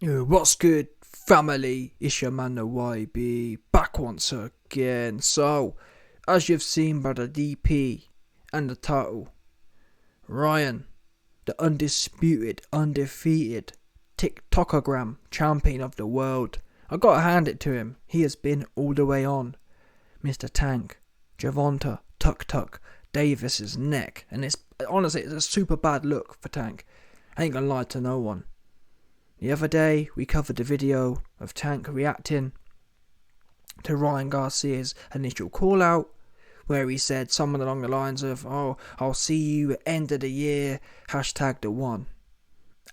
What's good, family? It's your man the YB, back once again. So, as you've seen by the DP and the title, Ryan, the undisputed, undefeated TikTokogram champion of the world. I gotta hand it to him. He has been all the way on Mr. Tank, Gervonta, Tuck Davis's neck, and it's honestly it's a super bad look for Tank. I ain't gonna lie to no one. The other day, we covered the video of Tank reacting to Ryan Garcia's initial call out, where he said something along the lines of, "Oh, I'll see you at end of the year, hashtag the one."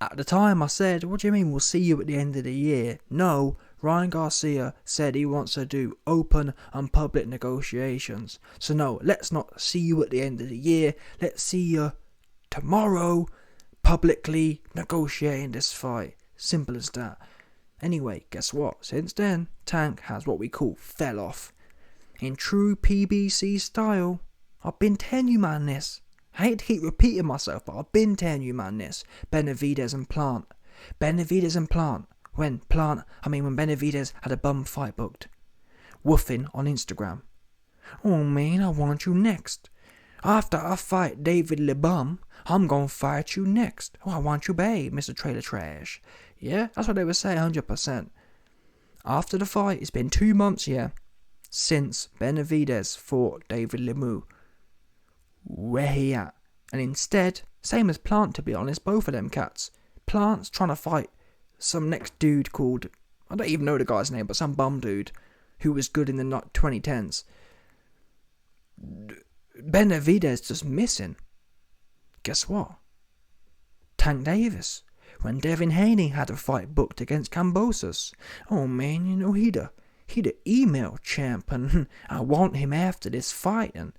At the time, I said, "What do you mean we'll see you at the end of the year?" No, Ryan Garcia said he wants to do open and public negotiations. So no, let's not see you at the end of the year. Let's see you tomorrow publicly negotiating this fight. Simple as that. Anyway, guess what? Since then, Tank has what we call fell off. In true PBC style, I've been telling you man this. I hate to keep repeating myself, but I've been telling you man this. Benavidez and Plant. When Benavidez had a bum fight booked. Woofing on Instagram. "Oh man, I want you next. After I fight David LeBum, I'm gonna fight you next. Oh, I want you babe, Mr. Trailer Trash." Yeah, that's what they would say, 100%. After the fight, it's been 2 months, since Benavidez fought David Lemieux. Where he at? And instead, same as Plant to be honest, both of them cats. Plant's trying to fight some next dude called, I don't even know the guy's name, but some bum dude who was good in the 2010s. Benavidez just missing. Guess what? Tank Davis. When Devin Haney had a fight booked against Kambosos. Oh man, he'd a email champ and I want him after this fight. And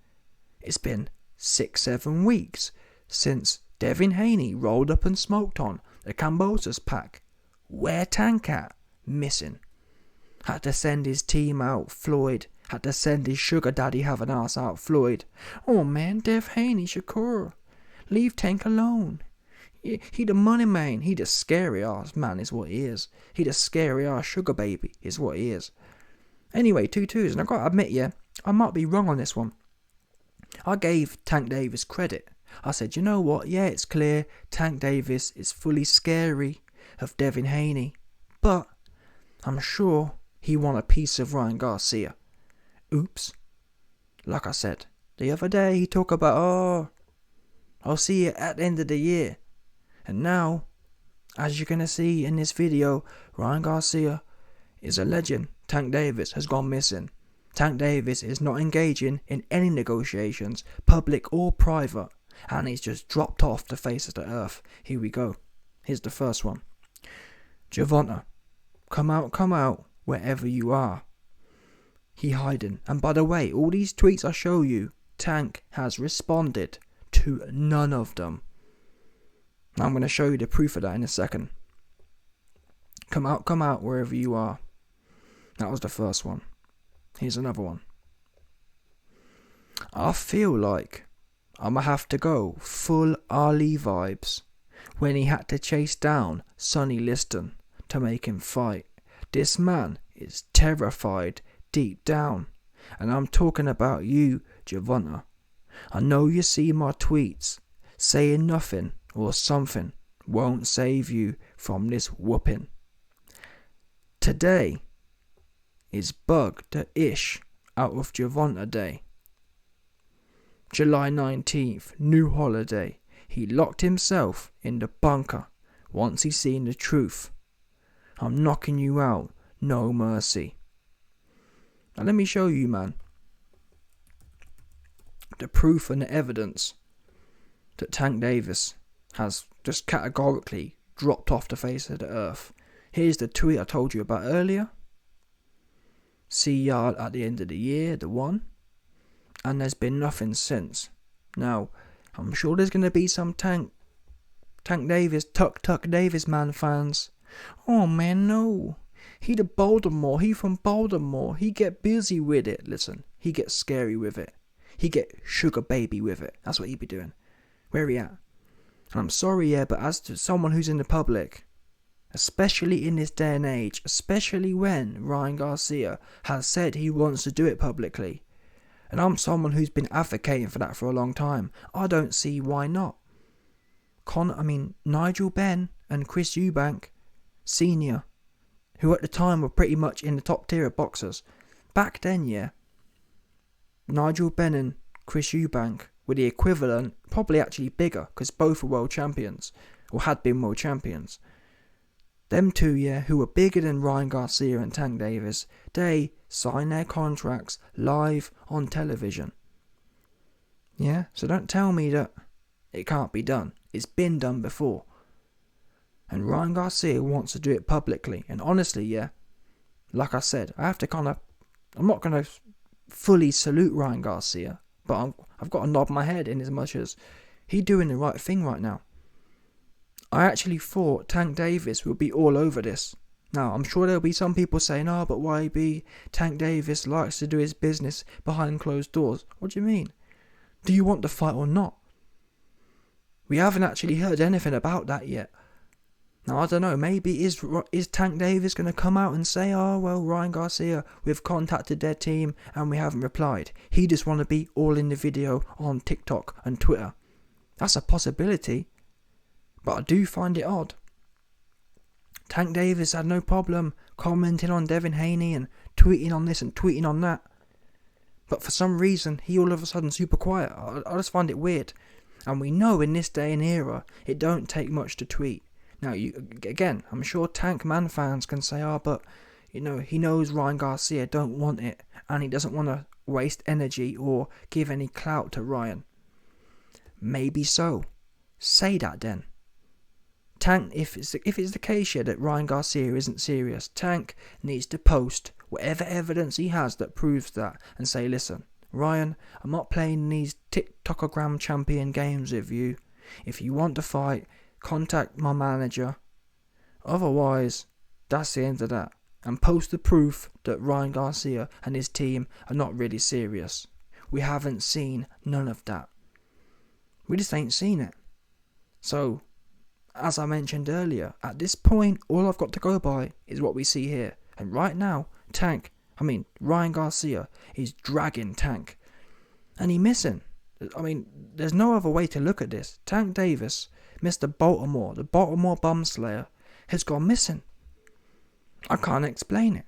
it's been 6-7 weeks since Devin Haney rolled up and smoked on the Kambosos pack. Where Tank at? Missing. Had to send his team out, Floyd. Had to send his sugar daddy have an ass out, Floyd. Oh man, Dev Haney, Shakur. Leave Tank alone. He the money man. He the scary ass man is what he is. He the scary ass sugar baby is what he is. Anyway, 2-2s, and I gotta admit, I might be wrong on this one. I gave Tank Davis credit. I said, you know what? Yeah, it's clear Tank Davis is fully scary of Devin Haney, but I'm sure he won a piece of Ryan Garcia. Oops. Like I said, the other day he talked about, I'll see you at the end of the year. And now, as you're going to see in this video, Ryan Garcia is a legend. Tank Davis has gone missing. Tank Davis is not engaging in any negotiations, public or private, and he's just dropped off the face of the earth. Here we go. Here's the first one. Gervonta, come out, wherever you are. He hiding. And by the way, all these tweets I show you, Tank has responded to none of them. I'm going to show you the proof of that in a second. Come out, wherever you are. That was the first one. Here's another one. I feel like I'ma have to go full Ali vibes when he had to chase down Sonny Liston to make him fight. This man is terrified deep down. And I'm talking about you, Gervonta. I know you see my tweets. Saying nothing or something won't save you from this whooping. Today is bug the ish out of Gervonta Day. July 19th, new holiday. He locked himself in the bunker once he seen the truth. I'm knocking you out, no mercy. Now let me show you, man, the proof and the evidence that Tank Davis has just categorically dropped off the face of the earth. Here's the tweet I told you about earlier. See ya at the end of the year, the one. And there's been nothing since. Now, I'm sure there's going to be some Tank Davis, Tuck Davis man fans. Oh man, no. He the Baltimore, he from Baltimore. He get busy with it. Listen, he get scary with it. He get sugar baby with it. That's what he be doing. Where he at? And I'm sorry, but as to someone who's in the public, especially in this day and age, especially when Ryan Garcia has said he wants to do it publicly. And I'm someone who's been advocating for that for a long time. I don't see why not. Nigel Benn and Chris Eubank Sr., who at the time were pretty much in the top tier of boxers. Back then, yeah, Nigel Benn and Chris Eubank were the equivalent, probably actually bigger, because both were world champions, or had been world champions. Them two, yeah, who were bigger than Ryan Garcia and Tank Davis, they signed their contracts live on television. Yeah, so don't tell me that it can't be done. It's been done before. And Ryan Garcia wants to do it publicly. And honestly, yeah, like I said, I'm not going to fully salute Ryan Garcia, but I've got to nod my head in as much as he's doing the right thing right now. I actually thought Tank Davis would be all over this. Now, I'm sure there'll be some people saying, oh, but YB, Tank Davis likes to do his business behind closed doors. What do you mean? Do you want the fight or not? We haven't actually heard anything about that yet. Now, I don't know, maybe is Tank Davis going to come out and say, oh, well, Ryan Garcia, we've contacted their team and we haven't replied. He just want to be all in the video on TikTok and Twitter. That's a possibility. But I do find it odd. Tank Davis had no problem commenting on Devin Haney and tweeting on this and tweeting on that. But for some reason, he all of a sudden super quiet. I just find it weird. And we know in this day and era, it don't take much to tweet. Now, again, I'm sure Tank Man fans can say, oh, but, he knows Ryan Garcia don't want it. And he doesn't want to waste energy or give any clout to Ryan. Maybe so. Say that then. Tank, if it's the case here that Ryan Garcia isn't serious, Tank needs to post whatever evidence he has that proves that and say, listen, Ryan, I'm not playing these TikTokogram champion games with you. If you want to fight, contact my manager. Otherwise, that's the end of that. And post the proof that Ryan Garcia and his team are not really serious. We haven't seen none of that. We just ain't seen it. So, as I mentioned earlier, at this point, all I've got to go by is what we see here. And right now, Ryan Garcia is dragging Tank. And he's missing. There's no other way to look at this. Tank Davis, Mr. Baltimore, the Baltimore bumslayer, has gone missing. I can't explain it.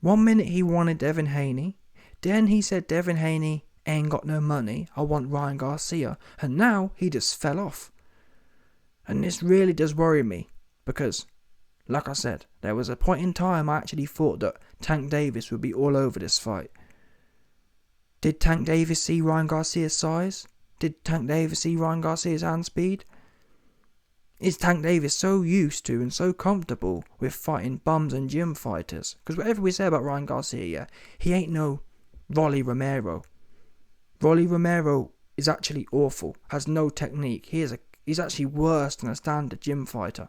1 minute he wanted Devin Haney, then he said Devin Haney ain't got no money, I want Ryan Garcia, and now he just fell off. And this really does worry me, because, like I said, there was a point in time I actually thought that Tank Davis would be all over this fight. Did Tank Davis see Ryan Garcia's size? Did Tank Davis see Ryan Garcia's hand speed? Is Tank Davis so used to and so comfortable with fighting bums and gym fighters? Because whatever we say about Ryan Garcia, yeah, he ain't no Rolly Romero. Rolly Romero is actually awful, has no technique. He's actually worse than a standard gym fighter.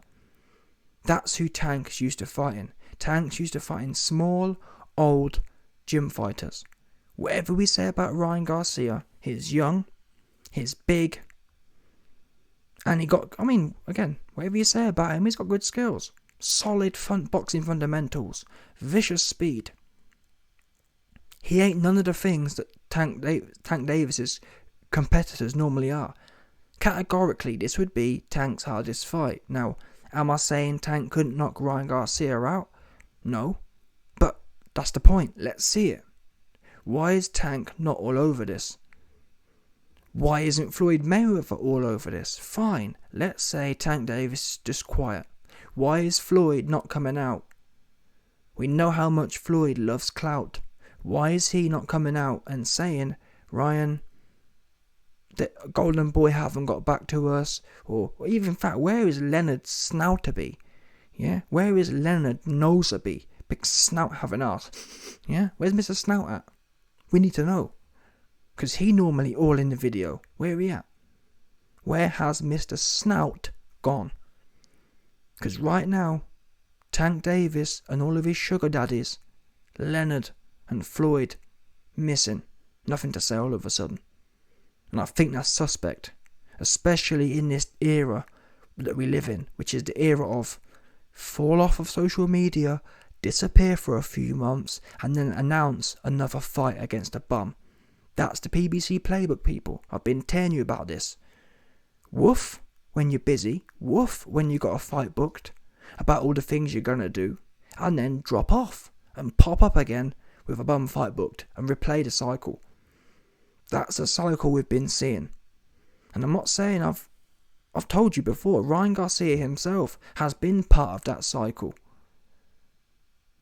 That's who Tank's used to fighting. Tank's used to fighting small, old gym fighters. Whatever we say about Ryan Garcia, he's young, he's big, and whatever you say about him, he's got good skills. Solid boxing fundamentals, vicious speed. He ain't none of the things that Tank Davis's competitors normally are. Categorically, this would be Tank's hardest fight. Now, am I saying Tank couldn't knock Ryan Garcia out? No. But that's the point. Let's see it. Why is Tank not all over this? Why isn't Floyd Mayweather all over this? Fine. Let's say Tank Davis is just quiet. Why is Floyd not coming out? We know how much Floyd loves clout. Why is he not coming out and saying, Ryan, the Golden Boy haven't got back to us? Or even in fact, where is Leonard Snouterby? Yeah, where is Leonard Noserby? Big snout having ass. Yeah, where's Mr. Snout at? We need to know. Because he normally all in the video. Where he at? Where has Mr. Snout gone? Because right now, Tank Davis and all of his sugar daddies, Leonard and Floyd, missing. Nothing to say all of a sudden. And I think that's suspect. Especially in this era that we live in, which is the era of fall off of social media, disappear for a few months, and then announce another fight against a bum. That's the PBC playbook, people. I've been telling you about this. Woof when you're busy, woof when you got a fight booked, about all the things you're gonna do, and then drop off and pop up again with a bum fight booked and replay the cycle. That's a cycle we've been seeing. And I'm not saying I've told you before, Ryan Garcia himself has been part of that cycle.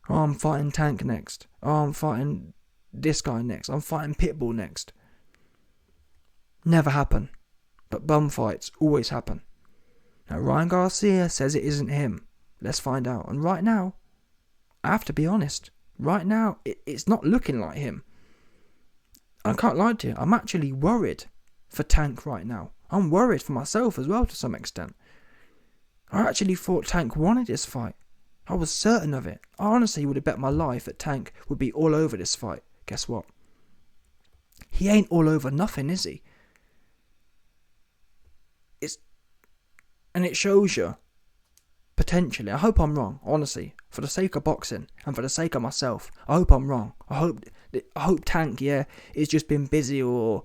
Oh, I'm fighting Tank next. Oh, I'm fighting this guy next. I'm fighting Pitbull next. Never happen. But bum fights always happen. Now, Ryan Garcia says it isn't him. Let's find out. And right now, I have to be honest. Right now, it's not looking like him. I can't lie to you. I'm actually worried for Tank right now. I'm worried for myself as well to some extent. I actually thought Tank wanted this fight. I was certain of it. I honestly would have bet my life that Tank would be all over this fight. Guess what? He ain't all over nothing, is he? And it shows you, potentially, I hope I'm wrong, honestly, for the sake of boxing and for the sake of myself, I hope I'm wrong. I hope Tank, is just been busy or,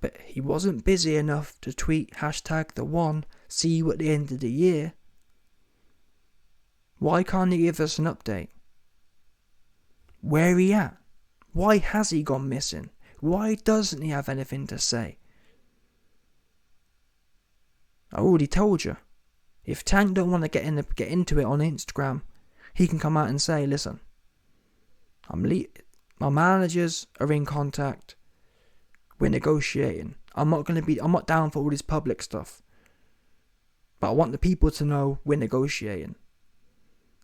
but he wasn't busy enough to tweet #the1, see you at the end of the year. Why can't he give us an update? Where he at? Why has he gone missing? Why doesn't he have anything to say? I already told you. If Tank don't want to get into it on Instagram, he can come out and say, listen, my managers are in contact. We're negotiating. I'm not down for all this public stuff. But I want the people to know we're negotiating.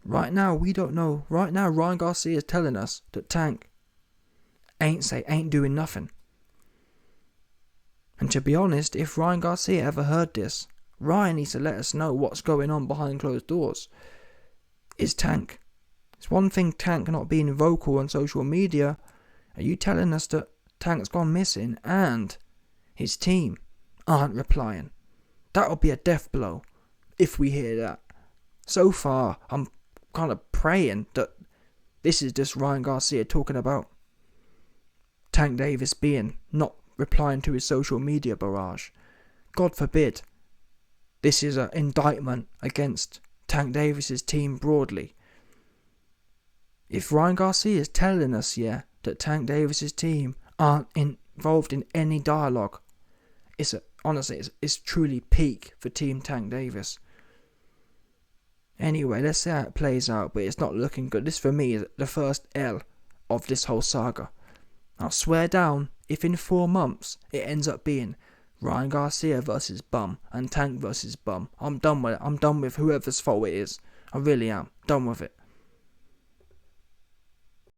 Right now, we don't know. Right now, Ryan Garcia is telling us that Tank ain't doing nothing. And to be honest, if Ryan Garcia ever heard this, Ryan needs to let us know what's going on behind closed doors. Is Tank? It's one thing Tank not being vocal on social media. Are you telling us that Tank's gone missing and his team aren't replying? That'll be a death blow if we hear that. So far, I'm kind of praying that this is just Ryan Garcia talking about Tank Davis being not replying to his social media barrage. God forbid this is an indictment against Tank Davis's team broadly. If Ryan Garcia is telling us, that Tank Davis's team aren't involved in any dialogue, it's truly peak for Team Tank Davis. Anyway, let's see how it plays out, but it's not looking good. This for me is the first L of this whole saga. I'll swear down, if in 4 months it ends up being Ryan Garcia versus bum and Tank versus bum, I'm done with it. I'm done with whoever's fault it is. I really am. Done with it.